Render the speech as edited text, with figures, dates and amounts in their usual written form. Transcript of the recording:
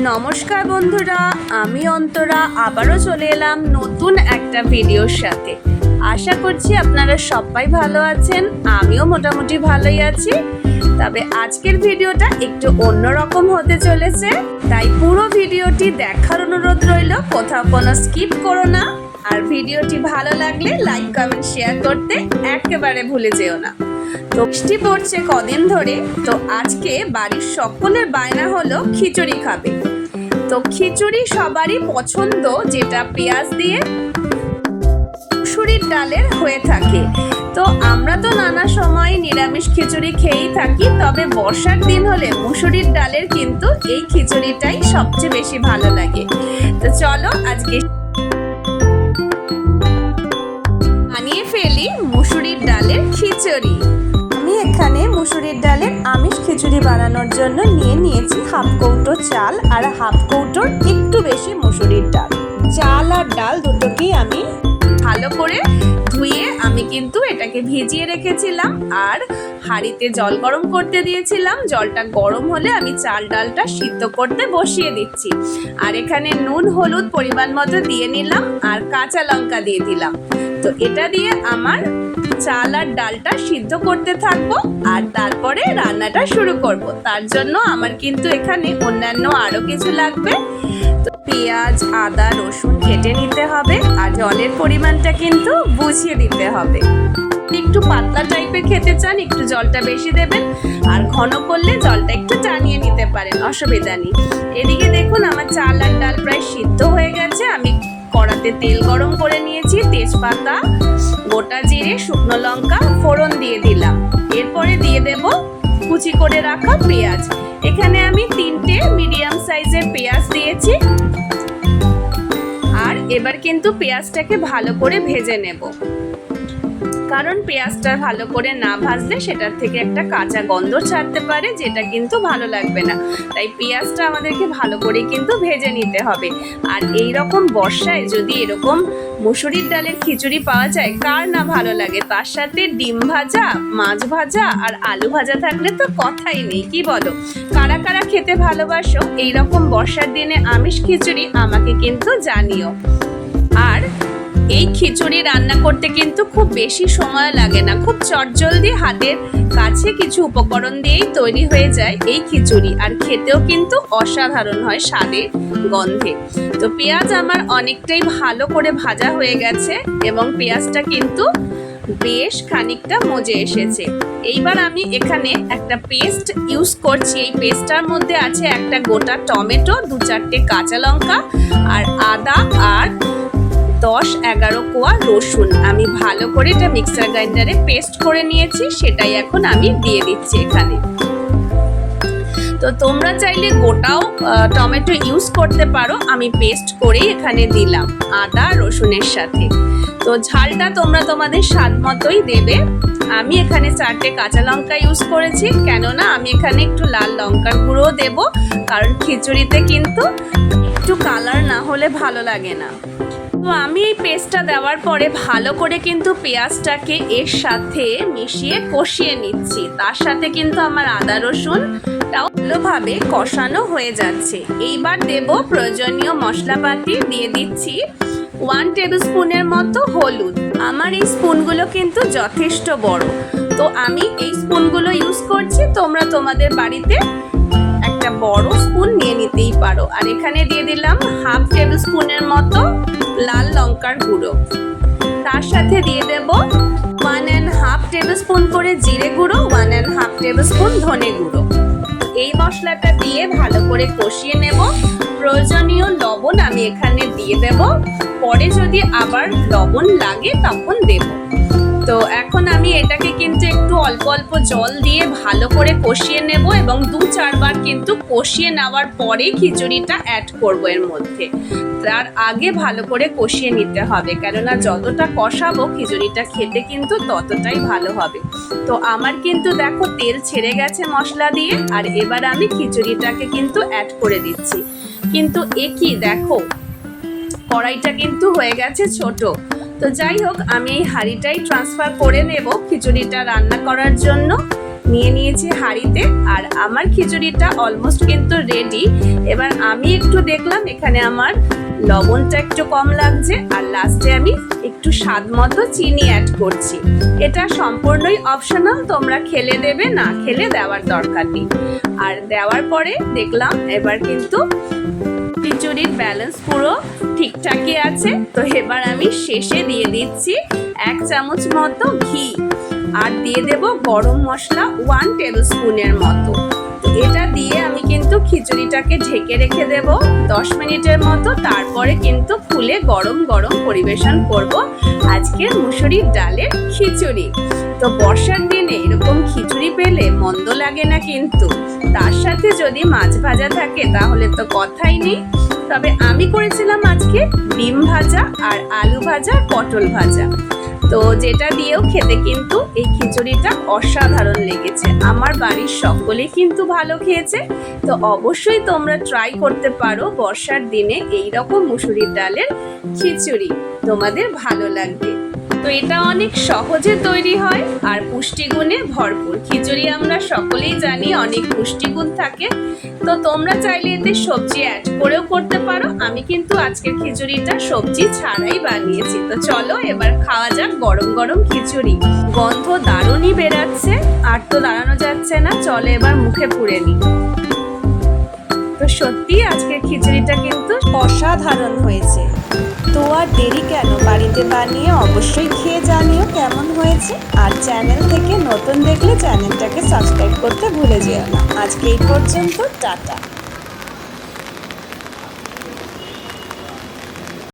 নমস্কার বন্ধুরা, আমি অন্তরা আবারও চলে এলাম নতুন একটা ভিডিওর সাথে। আশা করছি আপনারা সবাই ভালো আছেন, আমিও মোটামুটি ভালোই আছি। তবে আজকের ভিডিওটা একটু অন্যরকম হতে চলেছে, তাই পুরো ভিডিওটি দেখার অনুরোধ রইল, কোথাও কোনো স্কিপ করো না। আর ভিডিওটি ভালো লাগলে লাইক কমেন্ট শেয়ার করতে একেবারে ভুলে যেও না। তো বৃষ্টি পড়ছে কদিন ধরে, তো আজকে বাড়ির সকলের বায়না হলো খিচুড়ি খাবে। তো খিচুড়ি সবারই পছন্দ, যেটা পেঁয়াজ দিয়ে মুসুরির ডালের হয়ে থাকে। তো আমরা তো নানা সময় নিরামিষ খিচুড়ি খেয়েই থাকি, তবে বর্ষার দিন হলে মুসুরির ডালের কিন্তু এই খিচুড়িটাই সবচেয়ে বেশি ভালো লাগে। তো চলো আজকে বানিয়ে ফেলি মুসুরির ডালের খিচুড়ি। আমি এখানে মুসুরির ডালের আমিষ খিচুড়ি বানানোর জন্য নিয়েছি হাফ কৌটো চাল আর হাফ কৌটোর একটু বেশি মুসুরির ডাল। চাল আর ডাল দুটোকেই আমি ভালো করে ধুয়ে আমি কিন্তু এটাকে ভিজিয়ে রেখেছিলাম আর হাঁড়িতে জল গরম করতে দিয়েছিলাম। জলটা গরম হলে আমি চাল ডালটা সিদ্ধ করতে বসিয়ে দিচ্ছি। আর এখানে নুন হলুদ পরিমাণ মতো দিয়ে নিলাম আর কাঁচা লঙ্কা দিয়ে দিলাম। তো এটা দিয়ে আমার চাল আর ডালটা সিদ্ধ করতে থাকবো আর তারপরে রান্নাটা শুরু করব। তার জন্য আমার কিন্তু এখানে অন্যান্য আরো কিছু লাগবে। তো পেঁয়াজ আদা রসুন কেটে নিতে হবে আর জলের পরিমাণটা কিন্তু বুঝিয়ে দিতে হবে। একটু পাতলা টাইপের খেতে চান একটু জলটা বেশি দেবেন, আর ঘন করলে জলটা একটু টানিয়ে নিতে পারেন, অসুবিধা নেই। এদিকে দেখুন আমার চাল আর ডাল প্রায় সিদ্ধ হয়ে গেছে। আমি কড়াতে তেল গরম করে নিয়েছি, তেজপাতা গোটা জিরে শুকনো লঙ্কা ফোড়ন দিয়ে দিলাম। এরপরে দিয়ে দেব কুচি করে রাখা পেঁয়াজ। এখানে আমি 3টে মিডিয়াম সাইজের পেঁয়াজ দিয়েছি। আর এবার কিন্তু পেঁয়াজটাকে ভালো করে ভেজে নেব, কারণ পেঁয়াজটা ভালো করে না ভাজলে সেটার থেকে একটা কাঁচা গন্ধ ছাড়তে পারে, যেটা কিন্তু ভালো লাগবে না। তাই পেঁয়াজটা আমাদেরকে ভালো করে কিন্তু ভেজে নিতে হবে। আর এই রকম বর্ষায় যদি এরকম মুসুরির ডালের খিচুড়ি পাওয়া যায়, কার না ভালো লাগে। তার সাথে ডিম ভাজা, মাছ ভাজা আর আলু ভাজা থাকলে তো কথাই নেই, কি বলো? কারা কারা খেতে ভালোবাসো এই রকম বর্ষার দিনে আমিষ খিচুড়ি, আমাকে কিন্তু জানিও। আর এই খিচুড়ি রান্না করতে কিন্তু খুব বেশি সময় লাগে না, খুব চটজলদি হাতের কাছে কিছু উপকরণ দিয়েই তৈরি হয়ে যায় এই খিচুড়ি। আর খেতেও কিন্তু অসাধারণ হয় স্বাদে গন্ধে। তো পেঁয়াজ আমার অনেকটাই ভালো করে ভাজা হয়ে গেছে এবং পেঁয়াজটা কিন্তু বেশ খানিকটা মজে এসেছে। এইবার আমি এখানে একটা পেস্ট ইউজ করছি। এই পেস্টটার মধ্যে আছে একটা গোটা টমেটো, 2-4টে কাঁচা লঙ্কা আর আদা আর 10-11 কোয়া রসুন। আমি ভালো করে এটা মিক্সার গ্রাইন্ডারে পেস্ট করে নিয়েছি, সেটাই এখন আমি দিয়ে দিচ্ছি এখানে। তো তোমরা চাইলে গোটাও টমেটো ইউজ করতে পারো, আমি পেস্ট করেই এখানে দিলাম আদা রসুনের সাথে। তো ঝালটা তোমরা তোমাদের স্বাদ মতোই দেবে। আমি এখানে 4টে কাঁচা লঙ্কা ইউজ করেছি, কেননা আমি এখানে একটু লাল লঙ্কার গুঁড়োও দেব, কারণ খিচুড়িতে কিন্তু একটু কালার না হলে ভালো লাগে না। তো আমি এই পেস্টটা দেওয়ার পরে ভালো করে কিন্তু পেঁয়াজটাকে এর সাথে মিশিয়ে কষিয়ে নিচ্ছি। তার সাথে কিন্তু আমার আদা রসুনটাও ভালোভাবে কষানো হয়ে যাচ্ছে। এইবার দেব প্রয়োজনীয় মশলাপাতি। দিয়ে দিচ্ছি 1 টেবিল স্পুনের মতো হলুদ। আমার এই স্পুনগুলো কিন্তু যথেষ্ট বড়, তো আমি এই স্পুনগুলো ইউজ করছি। তোমরা তোমাদের বাড়িতে একটা বড় স্পুন নিয়ে নিতেই পারো। আর এখানে দিয়ে দিলাম হাফ টেবিল স্পুনের মতো লাল লঙ্কার গুঁড়ো। তার সাথে দিয়ে দেব 1.5 টেবিল স্পুন করে জিরে গুঁড়ো, 1.5 টেবিল স্পুন ধনে গুঁড়ো। এই মশলাটা দিয়ে ভালো করে কষিয়ে নেব। প্রয়োজনীয় লবণ আমি এখানে দিয়ে দেব, পরে যদি আবার লবণ লাগে তখন দেব। তো এখন আমি এটাকে কিন্তু একটু অল্প অল্প জল দিয়ে ভালো করে কষিয়ে নেব এবং 2-4 বার কিন্তু কষিয়ে নেওয়ার পরে খিচুড়িটা অ্যাড করব এর মধ্যে। তার আগে ভালো করে কষিয়ে নিতে হবে, কেননা যতটা কষাবো খিচুড়িটা খেতে কিন্তু ততটাই ভালো হবে। তো আমার কিন্তু দেখো তেল ছেড়ে গেছে মশলা দিয়ে, আর এবার আমি খিচুড়িটাকে কিন্তু অ্যাড করে দিচ্ছি। কিন্তু একই দেখো কড়াইটা কিন্তু হয়ে গেছে ছোট। তো যাই হোক, আমি এই হাঁড়িটাই ট্রান্সফার করে নেব খিচুড়িটা রান্না করার জন্য। নিয়ে নিয়েছি হাঁড়িতে। আর আমার খিচুড়িটা অলমোস্ট কিন্তু রেডি। এবার আমি একটু দেখলাম এখানে আমার লবণটা একটু কম লাগছে, আর লাস্টে আমি একটু স্বাদ মতো চিনি অ্যাড করছি। এটা সম্পূর্ণই অপশনাল, তোমরা খেলে দেবে, না খেলে দেওয়ার দরকার নেই। আর দেওয়ার পরে দেখলাম এবার কিন্তু খিচুড়ির ব্যালেন্স পুরো ঠিকঠাকই আছে। তো এবার আমি শেষে দিয়ে দিচ্ছি 1 চামচ মতো ঘি, আর দিয়ে দেব গরম মশলা 1 টেবিল স্পুনের মতো। এটা দিয়ে আমি কিন্তু খিচুড়িটাকে ঢেকে রেখে দেব 10 মিনিটের মতো। তারপরে কিন্তু ফুলে গরম গরম পরিবেশন করব আজকের মুসুরির ডালের খিচুড়ি। তো বর্ষার দিনে এরকম খিচুড়ি পেলে মন্দ লাগে না কিন্তু, তার সাথে যদি মাছ ভাজা থাকে তাহলে তো কথাই নেই। তবে আমি করেছিলাম আজকে ডিম ভাজা আর আলু ভাজা, পটল ভাজা। তো যেটা দিয়েও খেতে কিন্তু এই খিচুড়িটা অসাধারণ লেগেছে। আমার বাড়ির সকলেই কিন্তু ভালো খেয়েছে। তো অবশ্যই তোমরা ট্রাই করতে পারো বর্ষার দিনে এই রকম মুসুরির ডালের খিচুড়ি, তোমাদের ভালো লাগবে। তো এটা অনেক সহজে তৈরি হয় আর পুষ্টিগুণে ভরপুর। খিচুড়ি আমরা সকলেই জানি অনেক পুষ্টিগুণ থাকে। তো তোমরা চাইলে এতে সবজি অ্যাড করেও করতে পারো। আমি কিন্তু আজকের খিচুড়িটা সবজি ছাড়াই বানিয়েছি। তো চলো এবার খাওয়া যাক গরম গরম খিচুড়ি। গন্ধ দারুণই বেরাচ্ছে, আর তো দাঁড়ানো যাচ্ছে না। চলো এবার মুখে পুরে নিই। তো সত্যি আজকের খিচুড়িটা কিন্তু অসাধারণ হয়েছে। তো আর দেরি কেন, বাড়িতে বানিয়ে অবশ্যই খেয়ে জানিও কেমন হয়েছে। আর চ্যানেল থেকে নতুন দেখলে চ্যানেলটাকে সাবস্ক্রাইব করতে ভুলে যেও না। আজকে এই পর্যন্ত, টাটা।